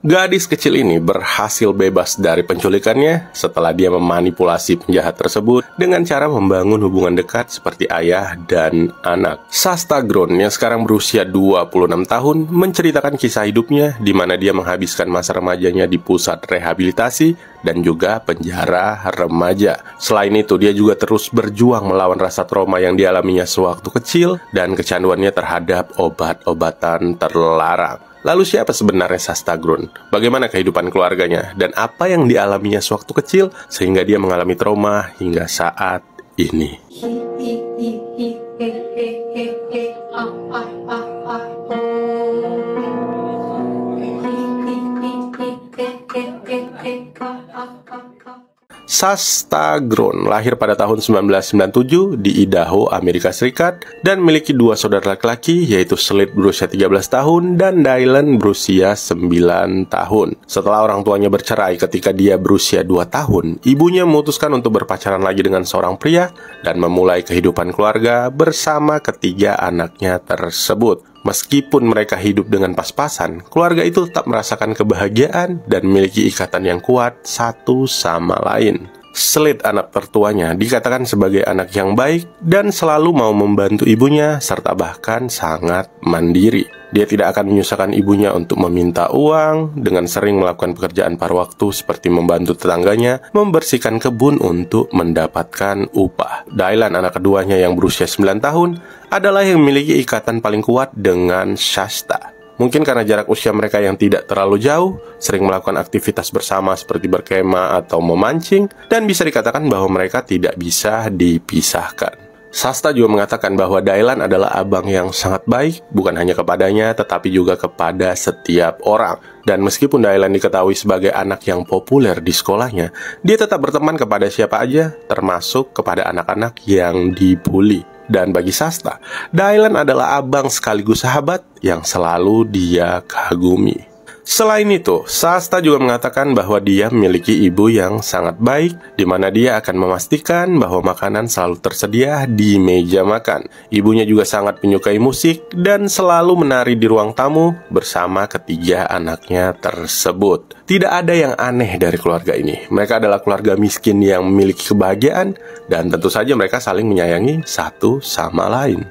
Gadis kecil ini berhasil bebas dari penculikannya setelah dia memanipulasi penjahat tersebut dengan cara membangun hubungan dekat seperti ayah dan anak. Shasta Grown yang sekarang berusia 26 tahun menceritakan kisah hidupnya di mana dia menghabiskan masa remajanya di pusat rehabilitasi dan juga penjara remaja. Selain itu, dia juga terus berjuang melawan rasa trauma yang dialaminya sewaktu kecil dan kecanduannya terhadap obat-obatan terlarang. Lalu siapa sebenarnya Shasta Grown? Bagaimana kehidupan keluarganya? Dan apa yang dialaminya sewaktu kecil sehingga dia mengalami trauma hingga saat ini? Shasta Grown lahir pada tahun 1997 di Idaho, Amerika Serikat dan memiliki dua saudara laki-laki yaitu Slade berusia 13 tahun dan Dylan berusia 9 tahun. Setelah orang tuanya bercerai ketika dia berusia 2 tahun, ibunya memutuskan untuk berpacaran lagi dengan seorang pria dan memulai kehidupan keluarga bersama ketiga anaknya tersebut. Meskipun mereka hidup dengan pas-pasan, keluarga itu tetap merasakan kebahagiaan dan memiliki ikatan yang kuat satu sama lain. Slade, anak tertuanya, dikatakan sebagai anak yang baik dan selalu mau membantu ibunya serta bahkan sangat mandiri. Dia tidak akan menyusahkan ibunya untuk meminta uang dengan sering melakukan pekerjaan paruh waktu seperti membantu tetangganya membersihkan kebun untuk mendapatkan upah. Dylan, anak keduanya yang berusia 9 tahun, adalah yang memiliki ikatan paling kuat dengan Shasta. Mungkin karena jarak usia mereka yang tidak terlalu jauh, sering melakukan aktivitas bersama seperti berkemah atau memancing, dan bisa dikatakan bahwa mereka tidak bisa dipisahkan. Shasta juga mengatakan bahwa Dylan adalah abang yang sangat baik, bukan hanya kepadanya, tetapi juga kepada setiap orang. Dan meskipun Dylan diketahui sebagai anak yang populer di sekolahnya, dia tetap berteman kepada siapa aja, termasuk kepada anak-anak yang dibully. Dan bagi Shasta, Dylan adalah abang sekaligus sahabat yang selalu dia kagumi. Selain itu, Shasta juga mengatakan bahwa dia memiliki ibu yang sangat baik, di mana dia akan memastikan bahwa makanan selalu tersedia di meja makan. Ibunya juga sangat menyukai musik dan selalu menari di ruang tamu bersama ketiga anaknya tersebut. Tidak ada yang aneh dari keluarga ini. Mereka adalah keluarga miskin yang memiliki kebahagiaan dan tentu saja mereka saling menyayangi satu sama lain.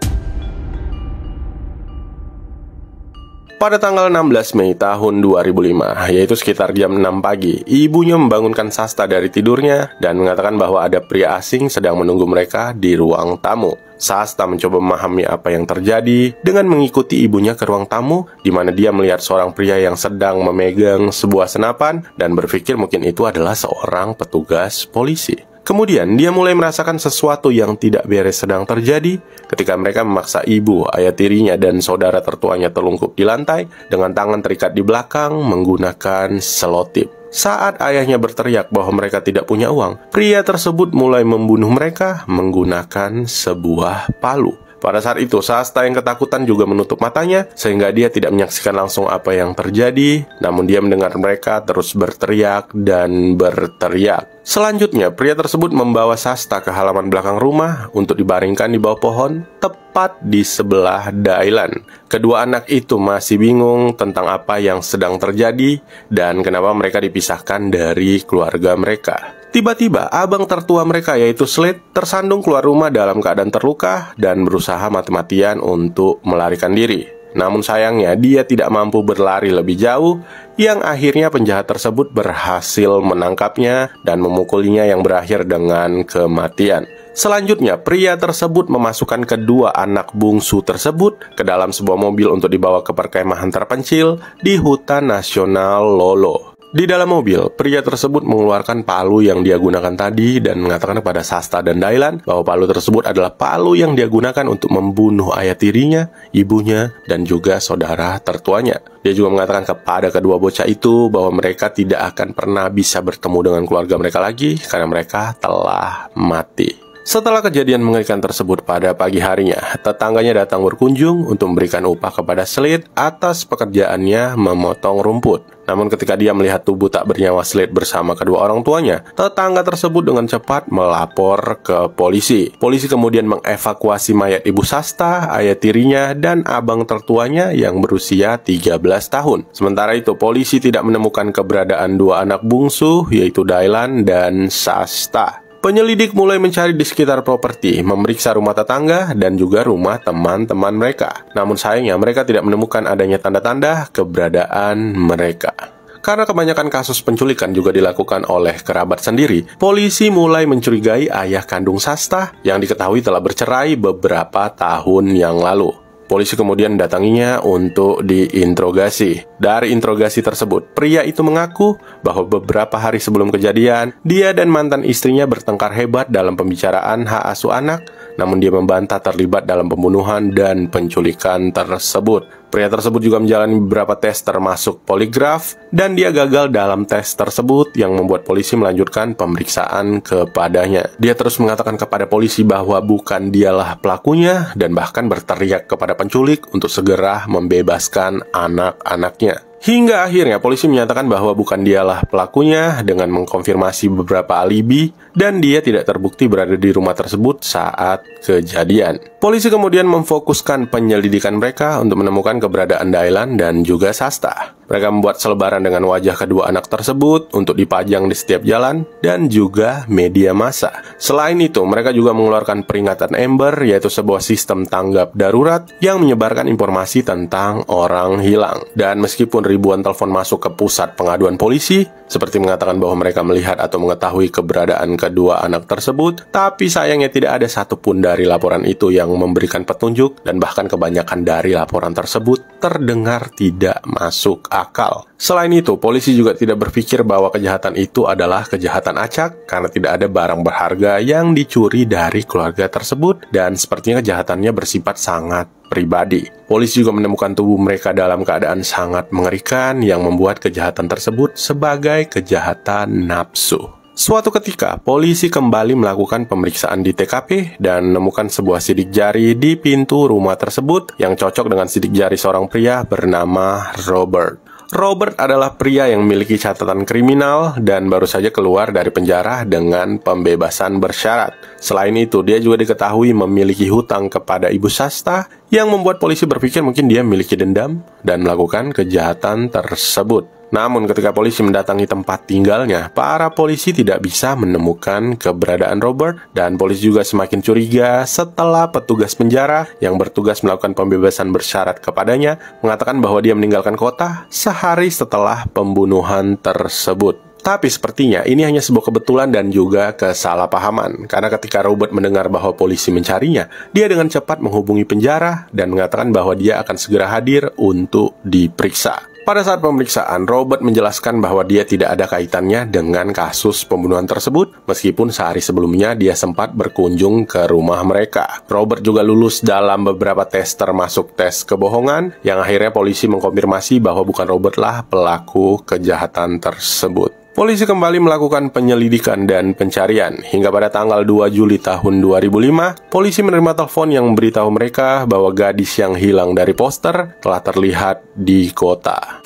Pada tanggal 16 Mei tahun 2005, yaitu sekitar jam 6 pagi, ibunya membangunkan Shasta dari tidurnya dan mengatakan bahwa ada pria asing sedang menunggu mereka di ruang tamu. Shasta mencoba memahami apa yang terjadi dengan mengikuti ibunya ke ruang tamu, di mana dia melihat seorang pria yang sedang memegang sebuah senapan dan berpikir mungkin itu adalah seorang petugas polisi. Kemudian dia mulai merasakan sesuatu yang tidak beres sedang terjadi ketika mereka memaksa ibu, ayah tirinya, dan saudara tertuanya terlungkup di lantai dengan tangan terikat di belakang menggunakan selotip. Saat ayahnya berteriak bahwa mereka tidak punya uang, pria tersebut mulai membunuh mereka menggunakan sebuah palu. Pada saat itu, Shasta yang ketakutan juga menutup matanya sehingga dia tidak menyaksikan langsung apa yang terjadi. Namun dia mendengar mereka terus berteriak dan berteriak. Selanjutnya, pria tersebut membawa Shasta ke halaman belakang rumah untuk dibaringkan di bawah pohon tepat di sebelah Dylan. Kedua anak itu masih bingung tentang apa yang sedang terjadi dan kenapa mereka dipisahkan dari keluarga mereka. Tiba-tiba, abang tertua mereka yaitu Slade tersandung keluar rumah dalam keadaan terluka dan berusaha mati-matian untuk melarikan diri. Namun sayangnya, dia tidak mampu berlari lebih jauh, yang akhirnya penjahat tersebut berhasil menangkapnya dan memukulinya yang berakhir dengan kematian. Selanjutnya, pria tersebut memasukkan kedua anak bungsu tersebut ke dalam sebuah mobil untuk dibawa ke perkemahan terpencil di hutan nasional Lolo. Di dalam mobil, pria tersebut mengeluarkan palu yang dia gunakan tadi dan mengatakan kepada Shasta dan Dylan bahwa palu tersebut adalah palu yang dia gunakan untuk membunuh ayah tirinya, ibunya, dan juga saudara tertuanya. Dia juga mengatakan kepada kedua bocah itu bahwa mereka tidak akan pernah bisa bertemu dengan keluarga mereka lagi karena mereka telah mati. Setelah kejadian mengerikan tersebut pada pagi harinya, tetangganya datang berkunjung untuk memberikan upah kepada Slade atas pekerjaannya memotong rumput. Namun ketika dia melihat tubuh tak bernyawa Slade bersama kedua orang tuanya, tetangga tersebut dengan cepat melapor ke polisi. Polisi kemudian mengevakuasi mayat ibu Shasta, ayah tirinya, dan abang tertuanya yang berusia 13 tahun. Sementara itu, polisi tidak menemukan keberadaan dua anak bungsu, yaitu Dylan dan Shasta. Penyelidik mulai mencari di sekitar properti, memeriksa rumah tetangga dan juga rumah teman-teman mereka. Namun sayangnya mereka tidak menemukan adanya tanda-tanda keberadaan mereka. Karena kebanyakan kasus penculikan juga dilakukan oleh kerabat sendiri, polisi mulai mencurigai ayah kandung Shasta yang diketahui telah bercerai beberapa tahun yang lalu. Polisi kemudian mendatanginya untuk diinterogasi. Dari interogasi tersebut, pria itu mengaku bahwa beberapa hari sebelum kejadian, dia dan mantan istrinya bertengkar hebat dalam pembicaraan hak asuh anak, namun dia membantah terlibat dalam pembunuhan dan penculikan tersebut. Pria tersebut juga menjalani beberapa tes termasuk poligraf, dan dia gagal dalam tes tersebut yang membuat polisi melanjutkan pemeriksaan kepadanya. Dia terus mengatakan kepada polisi bahwa bukan dialah pelakunya dan bahkan berteriak kepada penculik untuk segera membebaskan anak-anaknya. Hingga akhirnya polisi menyatakan bahwa bukan dialah pelakunya dengan mengkonfirmasi beberapa alibi dan dia tidak terbukti berada di rumah tersebut saat kejadian. Polisi kemudian memfokuskan penyelidikan mereka untuk menemukan keberadaan Dylan dan juga Shasta. Mereka membuat selebaran dengan wajah kedua anak tersebut untuk dipajang di setiap jalan dan juga media massa. Selain itu, mereka juga mengeluarkan peringatan Amber, yaitu sebuah sistem tanggap darurat yang menyebarkan informasi tentang orang hilang. Dan meskipun ribuan telepon masuk ke pusat pengaduan polisi, seperti mengatakan bahwa mereka melihat atau mengetahui keberadaan kedua anak tersebut, tapi sayangnya tidak ada satupun dari laporan itu yang memberikan petunjuk, dan bahkan kebanyakan dari laporan tersebut terdengar tidak masuk akal. Selain itu, polisi juga tidak berpikir bahwa kejahatan itu adalah kejahatan acak karena tidak ada barang berharga yang dicuri dari keluarga tersebut dan sepertinya kejahatannya bersifat sangat pribadi. Polisi juga menemukan tubuh mereka dalam keadaan sangat mengerikan yang membuat kejahatan tersebut sebagai kejahatan nafsu. Suatu ketika, polisi kembali melakukan pemeriksaan di TKP dan menemukan sebuah sidik jari di pintu rumah tersebut yang cocok dengan sidik jari seorang pria bernama Robert. Robert adalah pria yang memiliki catatan kriminal dan baru saja keluar dari penjara dengan pembebasan bersyarat. Selain itu, dia juga diketahui memiliki hutang kepada ibu Shasta yang membuat polisi berpikir mungkin dia memiliki dendam dan melakukan kejahatan tersebut. Namun ketika polisi mendatangi tempat tinggalnya, para polisi tidak bisa menemukan keberadaan Robert dan polisi juga semakin curiga setelah petugas penjara yang bertugas melakukan pembebasan bersyarat kepadanya mengatakan bahwa dia meninggalkan kota sehari setelah pembunuhan tersebut. Tapi sepertinya ini hanya sebuah kebetulan dan juga kesalahpahaman, karena ketika Robert mendengar bahwa polisi mencarinya, dia dengan cepat menghubungi penjara dan mengatakan bahwa dia akan segera hadir untuk diperiksa. Pada saat pemeriksaan, Robert menjelaskan bahwa dia tidak ada kaitannya dengan kasus pembunuhan tersebut, meskipun sehari sebelumnya dia sempat berkunjung ke rumah mereka. Robert juga lulus dalam beberapa tes termasuk tes kebohongan, yang akhirnya polisi mengkonfirmasi bahwa bukan Robert lah pelaku kejahatan tersebut. Polisi kembali melakukan penyelidikan dan pencarian. Hingga pada tanggal 2 Juli tahun 2005, polisi menerima telepon yang memberitahu mereka bahwa gadis yang hilang dari poster telah terlihat di kota.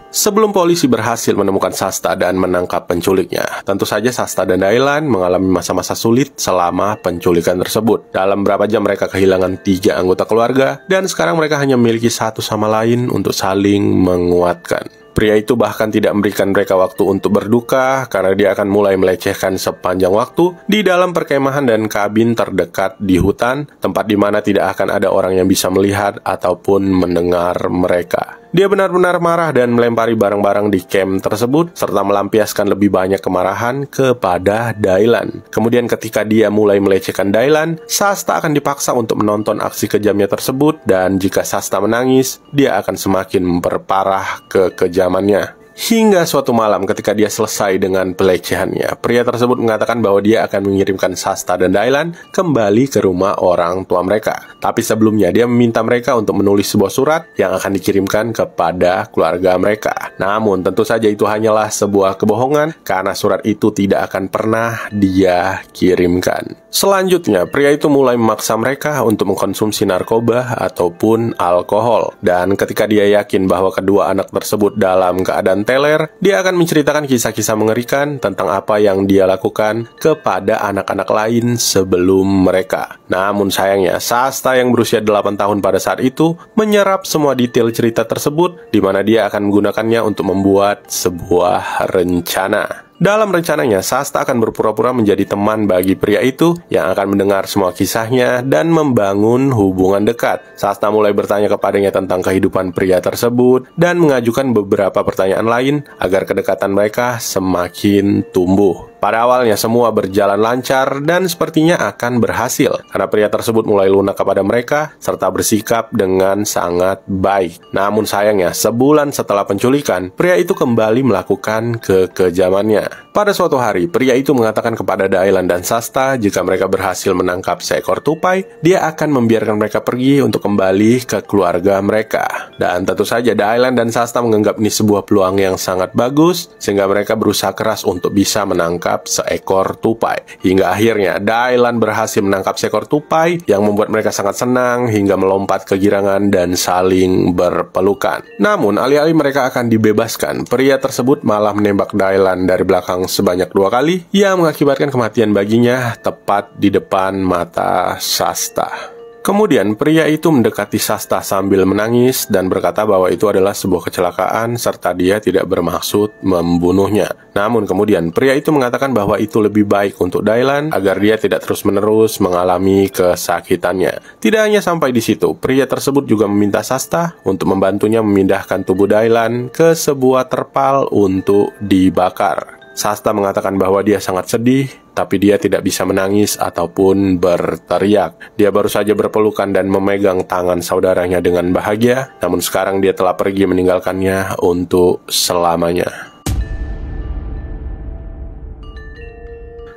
Sebelum polisi berhasil menemukan Shasta dan menangkap penculiknya, tentu saja Shasta dan Dylan mengalami masa-masa sulit selama penculikan tersebut. Dalam beberapa jam mereka kehilangan 3 anggota keluarga, dan sekarang mereka hanya memiliki satu sama lain untuk saling menguatkan. Pria itu bahkan tidak memberikan mereka waktu untuk berduka karena dia akan mulai melecehkan sepanjang waktu di dalam perkemahan dan kabin terdekat di hutan, tempat di mana tidak akan ada orang yang bisa melihat ataupun mendengar mereka. Dia benar-benar marah dan melempari barang-barang di camp tersebut serta melampiaskan lebih banyak kemarahan kepada Dylan. Kemudian ketika dia mulai melecehkan Dylan, Shasta akan dipaksa untuk menonton aksi kejamnya tersebut, dan jika Shasta menangis, dia akan semakin memperparah kekejamannya. Hingga suatu malam ketika dia selesai dengan pelecehannya, pria tersebut mengatakan bahwa dia akan mengirimkan Shasta dan Dylan kembali ke rumah orang tua mereka. Tapi sebelumnya dia meminta mereka untuk menulis sebuah surat yang akan dikirimkan kepada keluarga mereka. Namun tentu saja itu hanyalah sebuah kebohongan karena surat itu tidak akan pernah dia kirimkan. Selanjutnya, pria itu mulai memaksa mereka untuk mengkonsumsi narkoba ataupun alkohol. Dan ketika dia yakin bahwa kedua anak tersebut dalam keadaan teler, dia akan menceritakan kisah-kisah mengerikan tentang apa yang dia lakukan kepada anak-anak lain sebelum mereka. Namun sayangnya, Shasta yang berusia 8 tahun pada saat itu menyerap semua detail cerita tersebut, di mana dia akan menggunakannya untuk membuat sebuah rencana. Dalam rencananya, Shasta akan berpura-pura menjadi teman bagi pria itu yang akan mendengar semua kisahnya dan membangun hubungan dekat. Shasta mulai bertanya kepadanya tentang kehidupan pria tersebut dan mengajukan beberapa pertanyaan lain agar kedekatan mereka semakin tumbuh. Pada awalnya semua berjalan lancar dan sepertinya akan berhasil karena pria tersebut mulai lunak kepada mereka serta bersikap dengan sangat baik. Namun sayangnya, sebulan setelah penculikan, pria itu kembali melakukan kekejamannya. Pada suatu hari, pria itu mengatakan kepada Dylan dan Shasta jika mereka berhasil menangkap seekor tupai, dia akan membiarkan mereka pergi untuk kembali ke keluarga mereka. Dan tentu saja Dylan dan Shasta menganggap ini sebuah peluang yang sangat bagus, sehingga mereka berusaha keras untuk bisa menangkap seekor tupai. Hingga akhirnya Dylan berhasil menangkap seekor tupai yang membuat mereka sangat senang hingga melompat kegirangan dan saling berpelukan. Namun alih-alih mereka akan dibebaskan, pria tersebut malah menembak Dylan dari belakang sebanyak 2 kali yang mengakibatkan kematian baginya tepat di depan mata Shasta. Kemudian pria itu mendekati Shasta sambil menangis dan berkata bahwa itu adalah sebuah kecelakaan serta dia tidak bermaksud membunuhnya. Namun kemudian pria itu mengatakan bahwa itu lebih baik untuk Dylan agar dia tidak terus-menerus mengalami kesakitannya. Tidak hanya sampai di situ, pria tersebut juga meminta Shasta untuk membantunya memindahkan tubuh Dylan ke sebuah terpal untuk dibakar. Shasta mengatakan bahwa dia sangat sedih, tapi dia tidak bisa menangis ataupun berteriak. Dia baru saja berpelukan dan memegang tangan saudaranya dengan bahagia, namun sekarang dia telah pergi meninggalkannya untuk selamanya.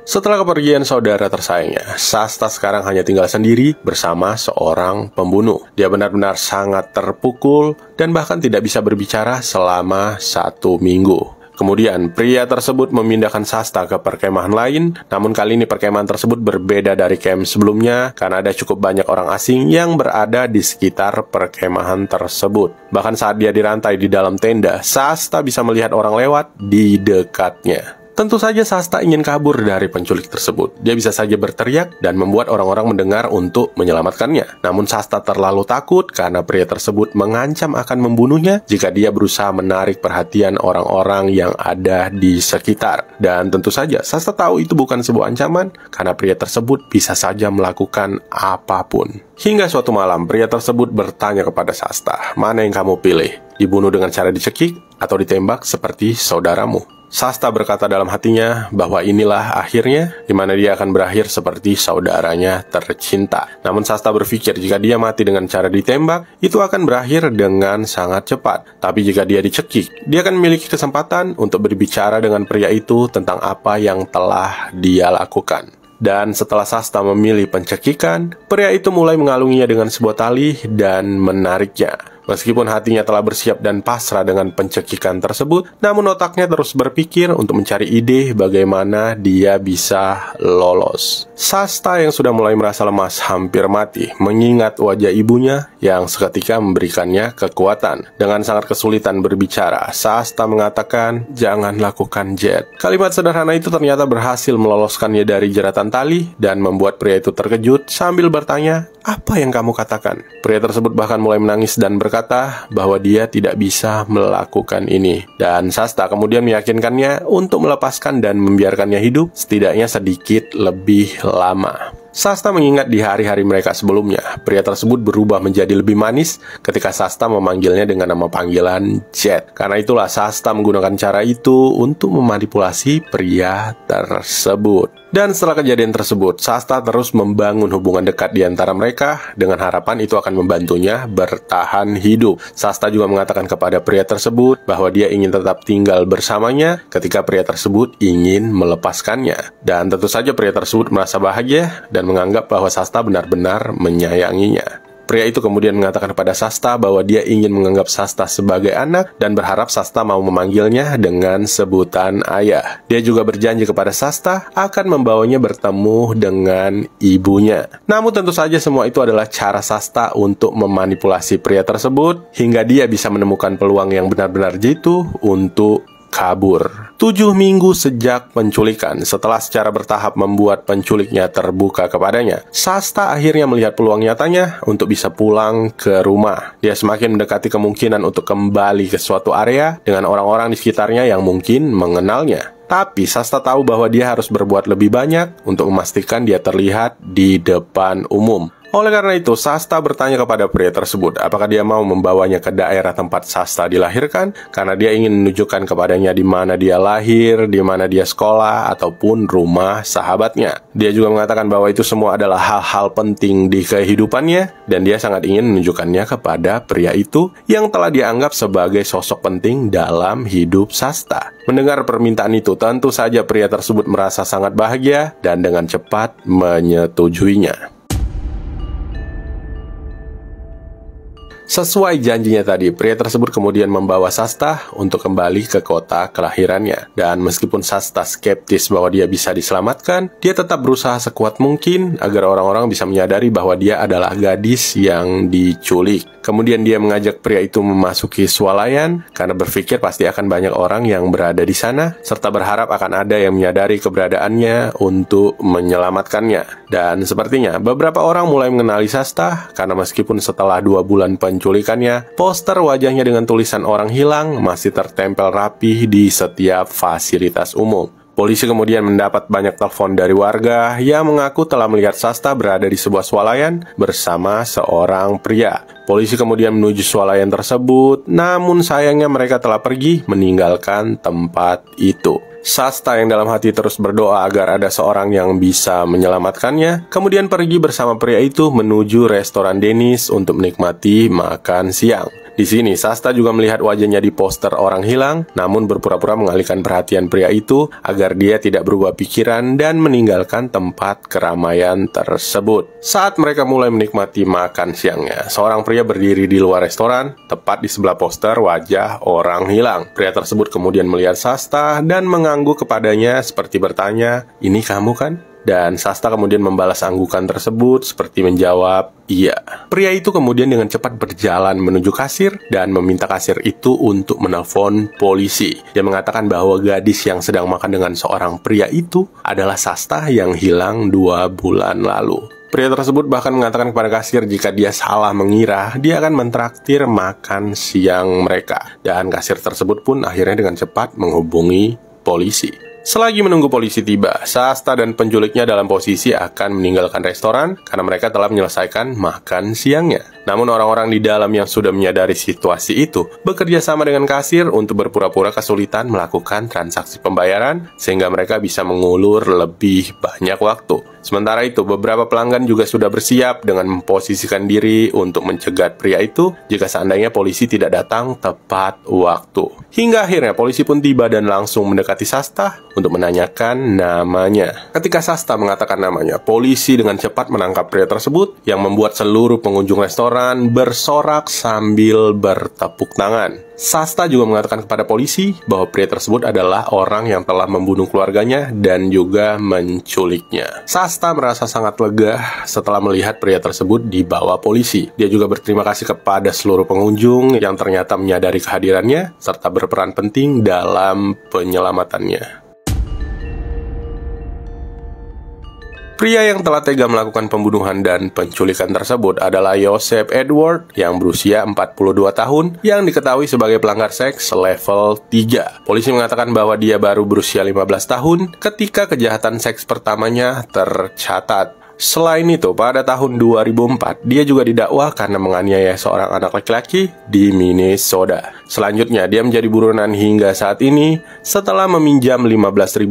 Setelah kepergian saudara tersayangnya, Shasta sekarang hanya tinggal sendiri bersama seorang pembunuh. Dia benar-benar sangat terpukul dan bahkan tidak bisa berbicara selama 1 minggu. Kemudian, pria tersebut memindahkan Shasta ke perkemahan lain, namun kali ini perkemahan tersebut berbeda dari camp sebelumnya karena ada cukup banyak orang asing yang berada di sekitar perkemahan tersebut. Bahkan saat dia dirantai di dalam tenda, Shasta bisa melihat orang lewat di dekatnya. Tentu saja Shasta ingin kabur dari penculik tersebut. Dia bisa saja berteriak dan membuat orang-orang mendengar untuk menyelamatkannya. Namun Shasta terlalu takut karena pria tersebut mengancam akan membunuhnya jika dia berusaha menarik perhatian orang-orang yang ada di sekitar. Dan tentu saja Shasta tahu itu bukan sebuah ancaman karena pria tersebut bisa saja melakukan apapun. Hingga suatu malam, pria tersebut bertanya kepada Shasta, "Mana yang kamu pilih? Dibunuh dengan cara dicekik atau ditembak seperti saudaramu?" Shasta berkata dalam hatinya bahwa inilah akhirnya, di mana dia akan berakhir seperti saudaranya tercinta. Namun Shasta berpikir jika dia mati dengan cara ditembak, itu akan berakhir dengan sangat cepat. Tapi jika dia dicekik, dia akan memiliki kesempatan untuk berbicara dengan pria itu tentang apa yang telah dia lakukan. Dan setelah Shasta memilih pencekikan, pria itu mulai mengalunginya dengan sebuah tali dan menariknya. Meskipun hatinya telah bersiap dan pasrah dengan pencekikan tersebut, namun otaknya terus berpikir untuk mencari ide bagaimana dia bisa lolos. Shasta yang sudah mulai merasa lemas hampir mati, mengingat wajah ibunya yang seketika memberikannya kekuatan. Dengan sangat kesulitan berbicara, Shasta mengatakan, "Jangan lakukan, Jet." Kalimat sederhana itu ternyata berhasil meloloskannya dari jeratan tali dan membuat pria itu terkejut sambil bertanya, "Apa yang kamu katakan?" Pria tersebut bahkan mulai menangis dan berkata bahwa dia tidak bisa melakukan ini. Dan Shasta kemudian meyakinkannya untuk melepaskan dan membiarkannya hidup setidaknya sedikit lebih lama. Sasta mengingat di hari-hari mereka sebelumnya, pria tersebut berubah menjadi lebih manis ketika Sasta memanggilnya dengan nama panggilan Jet. Karena itulah Sasta menggunakan cara itu untuk memanipulasi pria tersebut. Dan setelah kejadian tersebut, Sasta terus membangun hubungan dekat di antara mereka dengan harapan itu akan membantunya bertahan hidup. Sasta juga mengatakan kepada pria tersebut bahwa dia ingin tetap tinggal bersamanya ketika pria tersebut ingin melepaskannya. Dan tentu saja pria tersebut merasa bahagia dan menganggap bahwa Sasta benar-benar menyayanginya. Pria itu kemudian mengatakan kepada Sasta bahwa dia ingin menganggap Sasta sebagai anak dan berharap Sasta mau memanggilnya dengan sebutan ayah. Dia juga berjanji kepada Sasta akan membawanya bertemu dengan ibunya. Namun tentu saja semua itu adalah cara Sasta untuk memanipulasi pria tersebut hingga dia bisa menemukan peluang yang benar-benar jitu untuk kabur. 7 minggu sejak penculikan, setelah secara bertahap membuat penculiknya terbuka kepadanya, Sasta akhirnya melihat peluang nyatanya untuk bisa pulang ke rumah. Dia semakin mendekati kemungkinan untuk kembali ke suatu area dengan orang-orang di sekitarnya yang mungkin mengenalnya. Tapi Sasta tahu bahwa dia harus berbuat lebih banyak untuk memastikan dia terlihat di depan umum. Oleh karena itu, Sasta bertanya kepada pria tersebut apakah dia mau membawanya ke daerah tempat Sasta dilahirkan karena dia ingin menunjukkan kepadanya di mana dia lahir, di mana dia sekolah, ataupun rumah sahabatnya. Dia juga mengatakan bahwa itu semua adalah hal-hal penting di kehidupannya dan dia sangat ingin menunjukkannya kepada pria itu yang telah dianggap sebagai sosok penting dalam hidup Sasta. Mendengar permintaan itu, tentu saja pria tersebut merasa sangat bahagia dan dengan cepat menyetujuinya. Sesuai janjinya tadi, pria tersebut kemudian membawa Sasta untuk kembali ke kota kelahirannya. Dan meskipun Sasta skeptis bahwa dia bisa diselamatkan, dia tetap berusaha sekuat mungkin agar orang-orang bisa menyadari bahwa dia adalah gadis yang diculik. Kemudian dia mengajak pria itu memasuki swalayan karena berpikir pasti akan banyak orang yang berada di sana, serta berharap akan ada yang menyadari keberadaannya untuk menyelamatkannya. Dan sepertinya beberapa orang mulai mengenali Sasta karena meskipun setelah 2 bulan penculikannya, poster wajahnya dengan tulisan orang hilang masih tertempel rapih di setiap fasilitas umum. Polisi kemudian mendapat banyak telepon dari warga yang mengaku telah melihat Sasta berada di sebuah swalayan bersama seorang pria. Polisi kemudian menuju swalayan tersebut, namun sayangnya mereka telah pergi meninggalkan tempat itu. Sasta yang dalam hati terus berdoa agar ada seorang yang bisa menyelamatkannya, kemudian pergi bersama pria itu menuju restoran Dennis untuk menikmati makan siang. Di sini, Sasta juga melihat wajahnya di poster orang hilang, namun berpura-pura mengalihkan perhatian pria itu agar dia tidak berubah pikiran dan meninggalkan tempat keramaian tersebut. Saat mereka mulai menikmati makan siangnya, seorang pria berdiri di luar restoran, tepat di sebelah poster wajah orang hilang. Pria tersebut kemudian melihat Sasta dan mengangguk kepadanya seperti bertanya, "Ini kamu kan?" Dan Sasta kemudian membalas anggukan tersebut seperti menjawab, "Iya." Pria itu kemudian dengan cepat berjalan menuju kasir dan meminta kasir itu untuk menelpon polisi. Dia mengatakan bahwa gadis yang sedang makan dengan seorang pria itu adalah Sasta yang hilang 2 bulan lalu. Pria tersebut bahkan mengatakan kepada kasir jika dia salah mengira dia akan mentraktir makan siang mereka. Dan kasir tersebut pun akhirnya dengan cepat menghubungi polisi. Selagi menunggu polisi tiba, Sasta dan penculiknya dalam posisi akan meninggalkan restoran karena mereka telah menyelesaikan makan siangnya. Namun orang-orang di dalam yang sudah menyadari situasi itu bekerja sama dengan kasir untuk berpura-pura kesulitan melakukan transaksi pembayaran sehingga mereka bisa mengulur lebih banyak waktu. Sementara itu, beberapa pelanggan juga sudah bersiap dengan memposisikan diri untuk mencegat pria itu jika seandainya polisi tidak datang tepat waktu. Hingga akhirnya polisi pun tiba dan langsung mendekati Sasta untuk menanyakan namanya. Ketika Sasta mengatakan namanya, polisi dengan cepat menangkap pria tersebut yang membuat seluruh pengunjung restoran bersorak sambil bertepuk tangan. Sasta juga mengatakan kepada polisi bahwa pria tersebut adalah orang yang telah membunuh keluarganya dan juga menculiknya. Sasta merasa sangat lega setelah melihat pria tersebut dibawa polisi. Dia juga berterima kasih kepada seluruh pengunjung yang ternyata menyadari kehadirannya serta berperan penting dalam penyelamatannya. Pria yang telah tega melakukan pembunuhan dan penculikan tersebut adalah Joseph Edward yang berusia 42 tahun yang diketahui sebagai pelanggar seks level 3. Polisi mengatakan bahwa dia baru berusia 15 tahun ketika kejahatan seks pertamanya tercatat. Selain itu, pada tahun 2004, dia juga didakwa karena menganiaya seorang anak laki-laki di Minnesota. Selanjutnya, dia menjadi buronan hingga saat ini setelah meminjam $15.000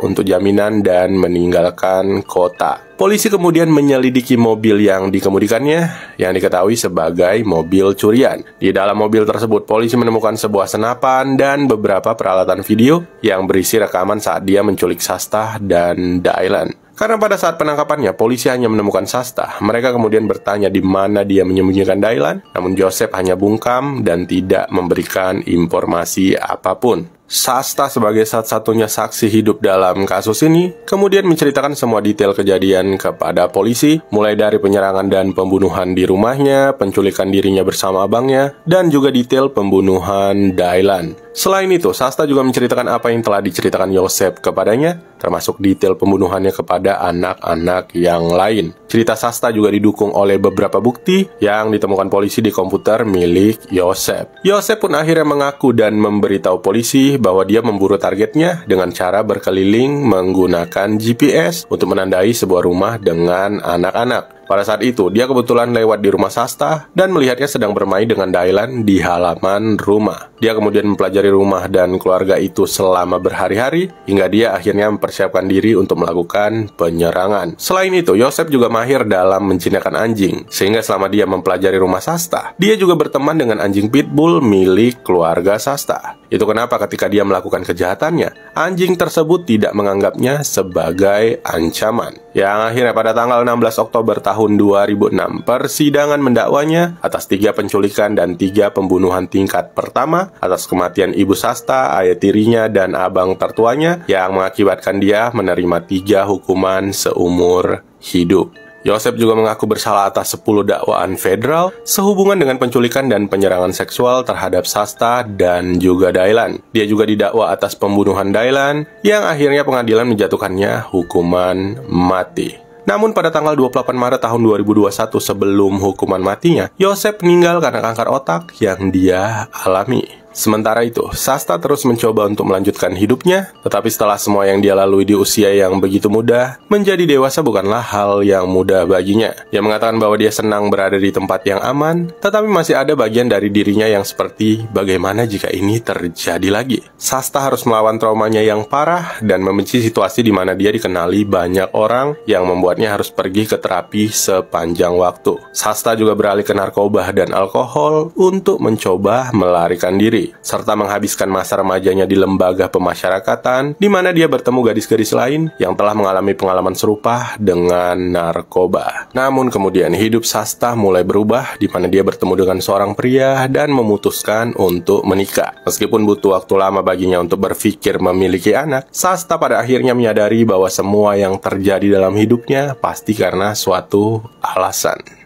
untuk jaminan dan meninggalkan kota. Polisi kemudian menyelidiki mobil yang dikemudikannya, yang diketahui sebagai mobil curian. Di dalam mobil tersebut, polisi menemukan sebuah senapan dan beberapa peralatan video yang berisi rekaman saat dia menculik Shasta dan Dylan. Karena pada saat penangkapannya, polisi hanya menemukan Shasta. Mereka kemudian bertanya di mana dia menyembunyikan Dylan, namun Joseph hanya bungkam dan tidak memberikan informasi apapun. Shasta sebagai satu-satunya saksi hidup dalam kasus ini kemudian menceritakan semua detail kejadian kepada polisi, mulai dari penyerangan dan pembunuhan di rumahnya, penculikan dirinya bersama abangnya, dan juga detail pembunuhan Dylan. Selain itu, Shasta juga menceritakan apa yang telah diceritakan Joseph kepadanya, termasuk detail pembunuhannya kepada anak-anak yang lain. Cerita Shasta juga didukung oleh beberapa bukti yang ditemukan polisi di komputer milik Joseph. Joseph pun akhirnya mengaku dan memberitahu polisi bahwa dia memburu targetnya dengan cara berkeliling menggunakan GPS untuk menandai sebuah rumah dengan anak-anak. Pada saat itu, dia kebetulan lewat di rumah Shasta dan melihatnya sedang bermain dengan Dylan di halaman rumah. Dia kemudian mempelajari rumah dan keluarga itu selama berhari-hari, hingga dia akhirnya mempersiapkan diri untuk melakukan penyerangan. Selain itu, Joseph juga mahir dalam menjinakkan anjing, sehingga selama dia mempelajari rumah Shasta, dia juga berteman dengan anjing pitbull milik keluarga Shasta. Itu kenapa ketika dia melakukan kejahatannya, anjing tersebut tidak menganggapnya sebagai ancaman. Yang akhirnya pada tanggal 16 Oktober tahun 2006, persidangan mendakwanya atas 3 penculikan dan 3 pembunuhan tingkat pertama atas kematian ibu Shasta, ayah tirinya, dan abang tertuanya yang mengakibatkan dia menerima 3 hukuman seumur hidup. Joseph juga mengaku bersalah atas 10 dakwaan federal sehubungan dengan penculikan dan penyerangan seksual terhadap Shasta dan juga Dylan. Dia juga didakwa atas pembunuhan Dylan yang akhirnya pengadilan menjatuhkannya hukuman mati. Namun pada tanggal 28 Maret tahun 2021 sebelum hukuman matinya, Joseph meninggal karena kanker otak yang dia alami. Sementara itu, Shasta terus mencoba untuk melanjutkan hidupnya, tetapi setelah semua yang dia lalui di usia yang begitu muda, menjadi dewasa bukanlah hal yang mudah baginya. Dia mengatakan bahwa dia senang berada di tempat yang aman, tetapi masih ada bagian dari dirinya yang seperti bagaimana jika ini terjadi lagi. Shasta harus melawan traumanya yang parah dan membenci situasi di mana dia dikenali banyak orang yang membuatnya harus pergi ke terapi sepanjang waktu. Shasta juga beralih ke narkoba dan alkohol untuk mencoba melarikan diri, serta menghabiskan masa remajanya di lembaga pemasyarakatan, di mana dia bertemu gadis-gadis lain yang telah mengalami pengalaman serupa dengan narkoba. Namun kemudian hidup Shasta mulai berubah, di mana dia bertemu dengan seorang pria dan memutuskan untuk menikah. Meskipun butuh waktu lama baginya untuk berpikir memiliki anak, Shasta pada akhirnya menyadari bahwa semua yang terjadi dalam hidupnya pasti karena suatu alasan.